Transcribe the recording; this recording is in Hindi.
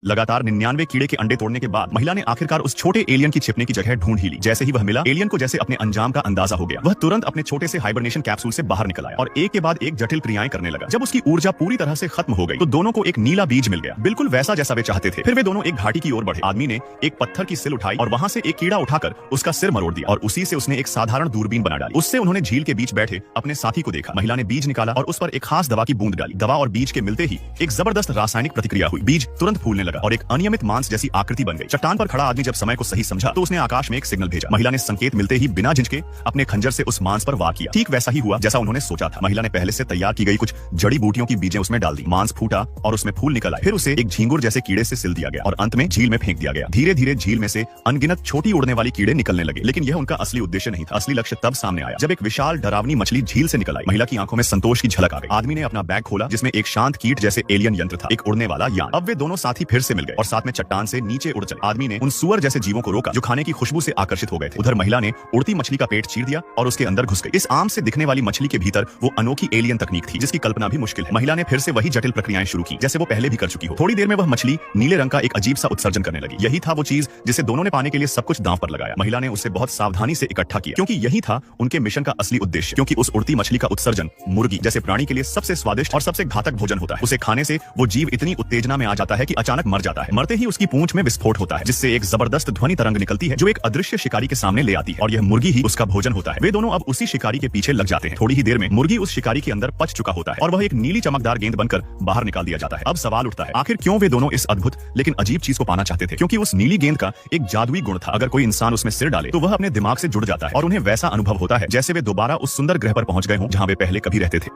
लगातार 99 कीड़े के अंडे तोड़ने के बाद महिला ने आखिरकार उस छोटे एलियन की छिपने की जगह ढूंढ ही ली। जैसे ही वह मिला, एलियन को जैसे अपने अंजाम का अंदाजा हो गया। वह तुरंत अपने छोटे से हाइबरनेशन कैप्सूल से बाहर निकल आया और एक के बाद एक जटिल क्रियाएं करने लगा। जब उसकी ऊर्जा पूरी तरह से खत्म हो गई तो दोनों को एक नीला बीज मिल गया, बिल्कुल वैसा जैसा वे चाहते थे। फिर वे दोनों एक घाटी की ओर बढ़े। आदमी ने एक पत्थर की सिल उठाई और वहां से एक कीड़ा उठाकर उसका सिर मरोड़ दिया और उसी से उसने एक साधारण दूरबीन बना डाली। उससे उन्होंने झील के बीच बैठे अपने साथी को देखा। महिला ने बीज निकाला और उस पर एक खास दवा की बूंद डाली। दवा और बीज के मिलते ही एक जबरदस्त रासायनिक प्रतिक्रिया हुई। बीज तुरंत फूलने लगा और एक अनियमित मांस जैसी आकृति बन गई। चट्टान पर खड़ा आदमी जब समय को सही समझा तो उसने आकाश में एक सिग्नल भेजा। महिला ने संकेत मिलते ही बिना झिझके अपने खंजर से उस मांस पर वार किया। ठीक वैसा ही हुआ जैसा उन्होंने सोचा था। महिला ने पहले से तैयार की गई कुछ जड़ी बूटियों की बीजें उसमें डाल दी। मांस फूटा और उसमें फूल निकल आए। फिर उसे एक झींगुर जैसे कीड़े से सिल दिया गया और अंत में झील में फेंक दिया गया। धीरे धीरे झील में से अनगिनत छोटी उड़ने वाली कीड़े निकलने लगे, लेकिन यह उनका असली उद्देश्य नहीं था। असली लक्ष्य तब सामने आया जब एक विशाल डरावनी मछली झील से निकल आई। महिला की आंखों में संतोष की झलक आ गई। आदमी ने अपना बैग खोला जिसमें एक शांत कीट जैसे एलियन यंत्र था, एक उड़ने वाला यान। अब वे दोनों साथी फिर से मिल गए और साथ में चट्टान से नीचे उड़ चले। आदमी ने उन सुअर जैसे जीवों को रोका जो खाने की खुशबू से आकर्षित हो गए थे। उधर महिला ने उड़ती मछली का पेट चीर दिया और उसके अंदर घुस गई। इस आम से दिखने वाली मछली के भीतर वो अनोखी एलियन तकनीक थी जिसकी कल्पना भी मुश्किल है। महिला ने फिर से वही जटिल प्रक्रियाएं शुरू की जैसे वो पहले भी कर चुकी हो। थोड़ी देर में वह मछली नीले रंग का एक अजीब सा उत्सर्जन करने लगी। यही था वो चीज जिसे दोनों ने पाने के लिए सब कुछ दांव पर लगाया। महिला ने उसे बहुत सावधानी से इकट्ठा किया क्योंकि यही था उनके मिशन का असली उद्देश्य। क्योंकि उस उड़ती मछली का उत्सर्जन मुर्गी जैसे प्राणी के लिए सबसे स्वादिष्ट और सबसे घातक भोजन होता है। उसे खाने से वो जीव इतनी उत्तेजना में आ जाता है कि अचानक मर जाता है। मरते ही उसकी पूंछ में विस्फोट होता है जिससे एक जबरदस्त ध्वनि तरंग निकलती है जो एक अदृश्य शिकारी के सामने ले आती है और यह मुर्गी ही उसका भोजन होता है। वे दोनों अब उसी शिकारी के पीछे लग जाते हैं। थोड़ी ही देर में मुर्गी उस शिकारी के अंदर पच चुका होता है और वह एक नीली चमकदार गेंद बनकर बाहर निकाल दिया जाता है। अब सवाल उठता है, आखिर क्यों वे दोनों इस अद्भुत लेकिन अजीब चीज को पाना चाहते थे? क्योंकि उस नीली गेंद का एक जादुई गुण था। अगर कोई इंसान उसमें सिर डाले तो वह अपने दिमाग से जुड़ जाता है और उन्हें वैसा अनुभव होता है जैसे वे दोबारा उस सुंदर ग्रह पर पहुंच गए हों जहां वे पहले कभी रहते थे।